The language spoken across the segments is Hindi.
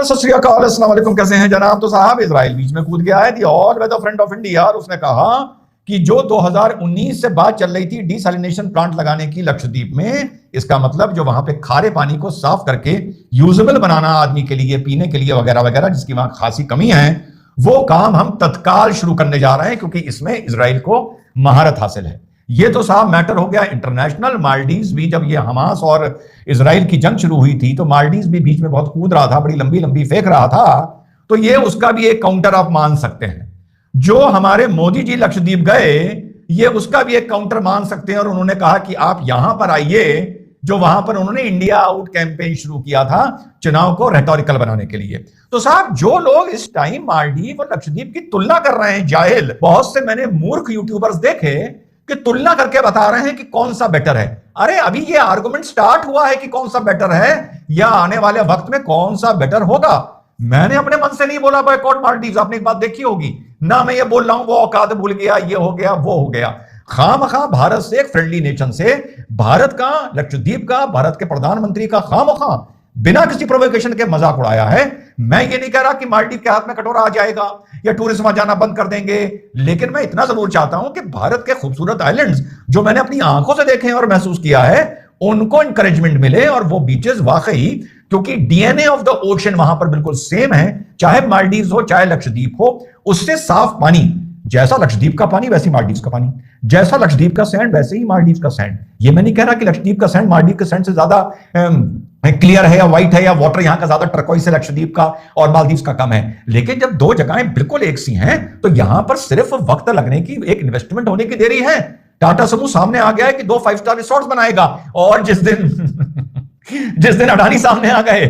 सत श्री अकाल, अस्सलाम वालेकुम। कैसे हैं जनाब? तो साहब इजराइल बीच में कूद गया है, the all weather front of India, और उसने कहा कि जो 2019 से बात चल रही थी डिसैलिनेशन प्लांट लगाने की लक्षद्वीप में, इसका मतलब जो वहां पे खारे पानी को साफ करके यूजेबल बनाना आदमी के लिए, पीने के लिए वगैरह वगैरह, जिसकी वहां खासी कमी है, वो काम हम तत्काल शुरू करने जा रहे हैं, क्योंकि इसमें इजराइल को महारत हासिल है। ये तो साहब मैटर हो गया इंटरनेशनल। मालदीव्स भी, जब ये हमास और इजराइल की जंग शुरू हुई थी, तो मालदीव्स भी बीच में बहुत कूद रहा था, बड़ी लंबी लंबी फेंक रहा था, तो ये उसका भी एक काउंटर आप मान सकते हैं। जो हमारे मोदी जी लक्षद्वीप गए, ये उसका भी एक काउंटर मान सकते हैं, और उन्होंने कहा कि आप यहां पर आइए, जो वहां पर उन्होंने इंडिया आउट कैंपेन शुरू किया था चुनाव को रेटोरिकल बनाने के लिए। तो साहब जो लोग इस टाइम मालदीव और लक्षद्वीप की तुलना कर रहे हैं, जाहिल, बहुत से मैंने मूर्ख यूट्यूबर्स देखे कि तुलना करके बता रहे हैं कि कौन सा बेटर है। अरे अभी ये आर्गुमेंट स्टार्ट हुआ है कि कौन सा बेटर है, या आने वाले वक्त में कौन सा बेटर होगा। मैंने अपने मन से नहीं बोला बॉयकॉट मालदीव्स, आपने एक बात देखी होगी ना, मैं ये बोल रहा हूं वो औकात भूल गया, ये हो गया वो हो गया। खामखा भारत से, एक फ्रेंडली नेशन से, भारत का, लक्षद्वीप का, भारत के प्रधानमंत्री का खामखा बिना किसी प्रोवोकेशन के मजाक उड़ाया है। मैं ये नहीं कह रहा कि मालदीव के हाथ में कटोरा आ जाएगा या टूरिस्ट वहां जाना बंद कर देंगे, लेकिन मैं इतना जरूर चाहता हूं कि भारत के खूबसूरत आइलैंड्स जो मैंने अपनी आंखों से देखे और महसूस किया है, उनको इंकरेजमेंट मिले, और वो बीचेस वाकई, क्योंकि डीएनए ऑफ द ओशन वहां पर बिल्कुल सेम है, चाहे मालदीव हो चाहे लक्षद्वीप हो। उससे साफ पानी, जैसा लक्षद्वीप का पानी वैसी मालदीव का पानी, जैसा लक्षद्वीप का सैंड वैसे ही मालदीव का सैंड। ये मैं नहीं कह रहा कि लक्षद्वीप का सैंड मालदीव के सैंड से ज्यादा क्लियर है या व्हाइट है, या वाटर यहां का ज्यादा टर्कोइज है लक्षद्वीप का और मालदीव का कम है, लेकिन जब दो जगहें बिल्कुल एक सी हैं, तो यहां पर सिर्फ वक्त लगने की, एक इन्वेस्टमेंट होने की देरी है। टाटा समूह सामने आ गया है कि 2 5 स्टार रिसोर्ट्स बनाएगा, और जिस दिन अडानी सामने आ गए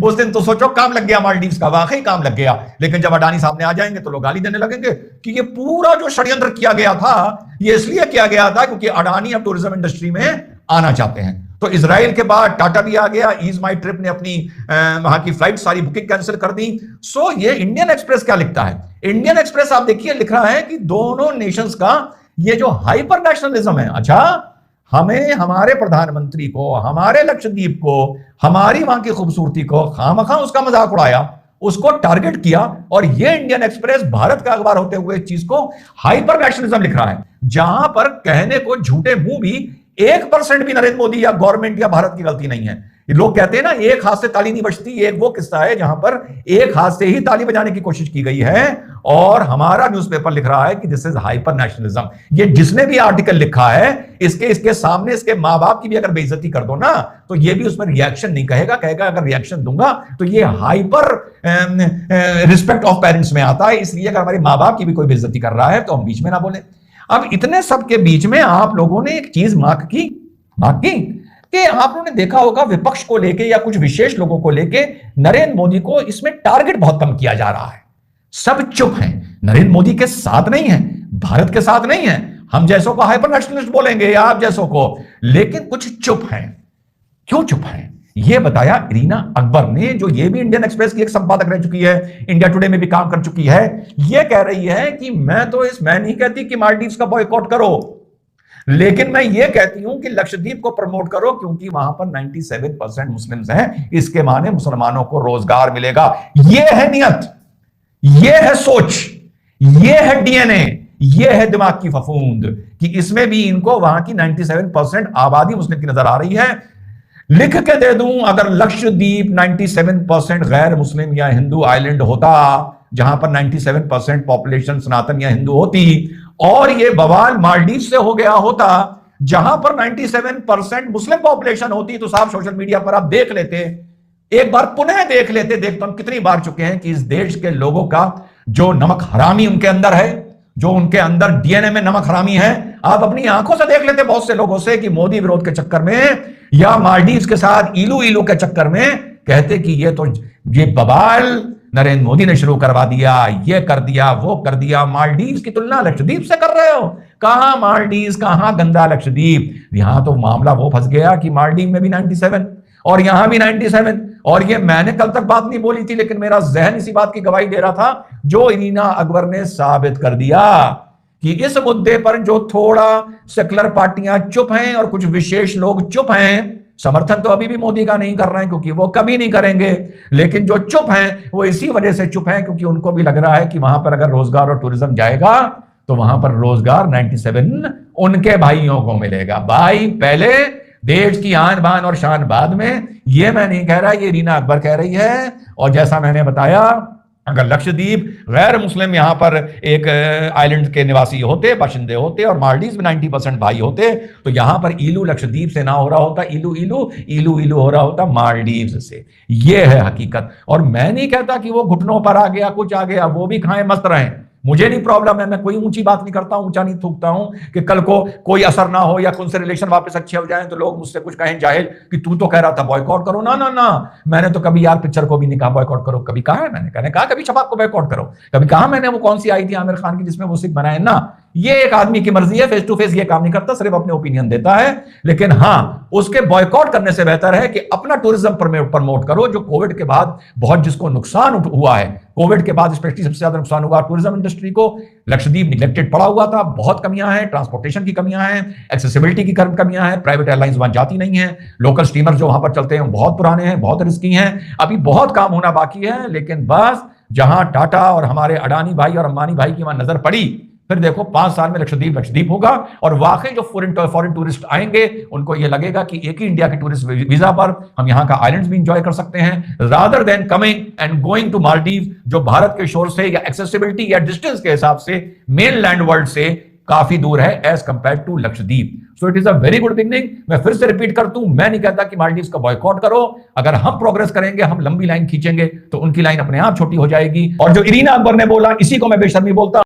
उस दिन तो सोचो काम लग गया मालदीव का, वाकई काम लग गया। लेकिन जब अडानी सामने आ जाएंगे तो लोग गाली देने लगेंगे कि ये पूरा जो षड्यंत्र किया गया था, ये इसलिए किया गया था क्योंकि अडानी अब टूरिज्म इंडस्ट्री में आना चाहते हैं। तो इजराइल के बाद टाटा भी आ गया, ईज माई ट्रिप ने अपनी वहां की फ्लाइट सारी बुकिंग कैंसिल कर दी। सो ये इंडियन एक्सप्रेस क्या लिखता है? इंडियन एक्सप्रेस आप देखिए लिख रहा है कि दोनों नेशंस का ये जो हाइपर नेशनलिज्म है, अच्छा हमें, हमारे प्रधानमंत्री को, हमारे लक्षद्वीप को, हमारी वहां की खूबसूरती को खामखा उसका मजाक उड़ाया, उसको टारगेट किया, और ये इंडियन एक्सप्रेस भारत का अखबार होते हुए इस चीज को हाइपर नेशनलिज्म लिख रहा है, जहां पर कहने को झूठे मुंह भी 1% भी नरेंद्र मोदी या गवर्नमेंट या भारत की गलती नहीं है। लोग कहते हैं ना एक हाथ से ताली नहीं बजती, एक वो किस्सा है जहां पर एक हाथ से ही ताली बजाने की कोशिश की गई है, और हमारा न्यूज़पेपर लिख रहा है कि दिस इज हाइपर नेशनलिज्म। ये जिसने भी आर्टिकल लिखा है, इसके सामने इसके माँ बाप की भी अगर बेइज्जती कर दो ना, तो ये भी उसमें रिएक्शन नहीं कहेगा, कहेगा अगर रिएक्शन दूंगा तो ये हाइपर रिस्पेक्ट ऑफ पेरेंट्स में आता है, इसलिए अगर हमारे माँ बाप की भी कोई बेइज्जती कर रहा है तो हम बीच में ना बोले। अब इतने सब के बीच में आप लोगों ने एक चीज मार्क की कि आप लोगों ने देखा होगा विपक्ष को लेके या कुछ विशेष लोगों को लेके नरेंद्र मोदी को इसमें टारगेट बहुत कम किया जा रहा है। सब चुप हैं, नरेंद्र मोदी के साथ नहीं है, भारत के साथ नहीं है। हम जैसों को हाइपर नेशनलिस्ट बोलेंगे या आप जैसों को, लेकिन कुछ चुप हैं। क्यों चुप हैं? यह बताया इरीना अकबर ने, जो ये भी इंडियन एक्सप्रेस की एक संपादक रह चुकी है, इंडिया टुडे में भी काम कर चुकी है। यह कह रही है कि मैं नहीं कहती कि मालदीव का बॉयकॉट करो, लेकिन मैं ये कहती हूं कि लक्षद्वीप को प्रमोट करो, क्योंकि वहां पर 97% मुस्लिम्स हैं, इसके माने मुसलमानों को रोजगार मिलेगा। ये है नियत, ये है सोच, ये है डीएनए, ये है दिमाग की फफूंद, कि इसमें भी इनको वहां की 97% आबादी मुस्लिम की नजर आ रही है। लिख के दे दूं, अगर लक्षद्वीप 97% गैर मुस्लिम या हिंदू आइलैंड होता, जहां पर 97% पॉपुलेशन सनातन या हिंदू होती, और ये बवाल मालदीव से हो गया होता जहां पर 97% मुस्लिम पॉपुलेशन होती, तो साहब सोशल मीडिया पर आप देख लेते, एक बार पुनः देख लेते। देखते हम कितनी बार चुके हैं कि इस देश के लोगों का जो नमक हरामी उनके अंदर है, जो उनके अंदर डीएनए में नमक हरामी है, आप अपनी आंखों से देख लेते बहुत से लोगों से, कि मोदी विरोध के चक्कर में या मालदीव के साथ इलू इलू के चक्कर में कहते कि ये बवाल नरेंद्र मोदी ने शुरू करवा दिया, ये कर दिया, वो कर दिया। मालदीव की तुलना लक्षद्वीप से कर रहे हो? कहां मालदीव, कहां गंदा लक्षद्वीप। यहां तो मामला वो फंस गया कि मालदीव में भी 97 और यहां भी 97, और ये मैंने कल तक बात नहीं बोली थी, लेकिन मेरा जहन इसी बात की गवाही दे रहा था, जो इरीना अकबर ने साबित कर दिया कि इस मुद्दे पर जो थोड़ा सेकुलर पार्टियां चुप हैं और कुछ विशेष लोग चुप हैं, समर्थन तो अभी भी मोदी का नहीं कर रहे हैं, क्योंकि वो कभी नहीं करेंगे। लेकिन जो चुप हैं वो इसी वजह से चुप हैं क्योंकि उनको भी लग रहा है कि वहां पर अगर रोजगार और टूरिज्म जाएगा तो वहां पर रोजगार 97 उनके भाइयों को मिलेगा। भाई पहले, देश की आन बान और शान बाद में। ये मैं नहीं कह रहा, ये रीना अकबर कह रही है। और जैसा मैंने बताया, अगर लक्षद्वीप गैर मुस्लिम यहां पर एक आइलैंड के निवासी होते, बाशिंदे होते, और मालदीव में 90% भाई होते, तो यहां पर ईलू लक्षद्वीप से ना हो रहा होता, ईलू ईलू ईलू ईलू हो रहा होता मालदीव से। ये है हकीकत। और मैं नहीं कहता कि वो घुटनों पर आ गया, कुछ आ गया, वो भी खाएं मस्त रहें, मुझे नहीं प्रॉब्लम है। मैं कोई ऊंची बात नहीं करता हूं, ऊंचा नहीं थूकता हूं कि कल को कोई असर ना हो या उनसे रिलेशन वापस अच्छे हो जाएं तो लोग मुझसे कुछ कहें जाहिल कि तू तो कह रहा था बॉयकॉट करो। ना ना ना, मैंने तो कभी यार पिक्चर को भी नहीं कहा बॉयकॉट करो। कभी कहा है? मैंने कहा कभी छपाक को बॉयकॉट करो? कभी कहा मैंने वो कौन सी आई थी आमिर खान की जिसमें वो सिख बनाए? ना, ये एक आदमी की मर्जी है, फेस टू फेस ये काम नहीं करता, सिर्फ अपने ओपिनियन देता है। लेकिन हाँ, उसके बॉयकॉट करने से बेहतर है कि अपना टूरिज्म प्रमोट करो, जो कोविड के बाद बहुत जिसको नुकसान हुआ है, कोविड के बाद स्पेशली सबसे ज्यादा नुकसान हुआ टूरिज्म इंडस्ट्री को। लक्षद्वीप निगलेक्टेड पड़ा हुआ था, बहुत कमियां हैं, ट्रांसपोर्टेशन की कमियां हैं, एक्सेसिबिलिटी की कमियां हैं, प्राइवेट एयरलाइंस वहां जाती नहीं है, लोकल स्टीमर जो वहां पर चलते हैं बहुत पुराने हैं, बहुत रिस्की हैं, अभी बहुत काम होना बाकी है। लेकिन बस जहां टाटा और हमारे अडानी भाई और अंबानी भाई की वहां नजर पड़ी, फिर देखो 5 साल में लक्षद्वीप होगा। और वाकई जो फॉरेन टूरिस्ट आएंगे उनको ये लगेगा कि एक ही इंडिया के टूरिस्ट वीजा पर हम यहाँ का आइलैंड्स भी इंजॉय कर सकते हैं, rather than coming and going to Maldives, जो भारत के शोर से या एक्सेसिबिलिटी या डिस्टेंस के हिसाब से मेन लैंड वर्ल्ड से काफी दूर है as compared to Lakshadweep. So it is a very good beginning. मैं फिर से रिपीट करता हूं, मैं नहीं कहता कि मालदीव्स का बॉयकॉट करो। अगर हम प्रोग्रेस करेंगे, हम लंबी लाइन खींचेंगे तो उनकी लाइन अपने आप छोटी हो जाएगी। और जो इरीना अकबर ने बोला, इसी को मैं बेशर्मी बोलता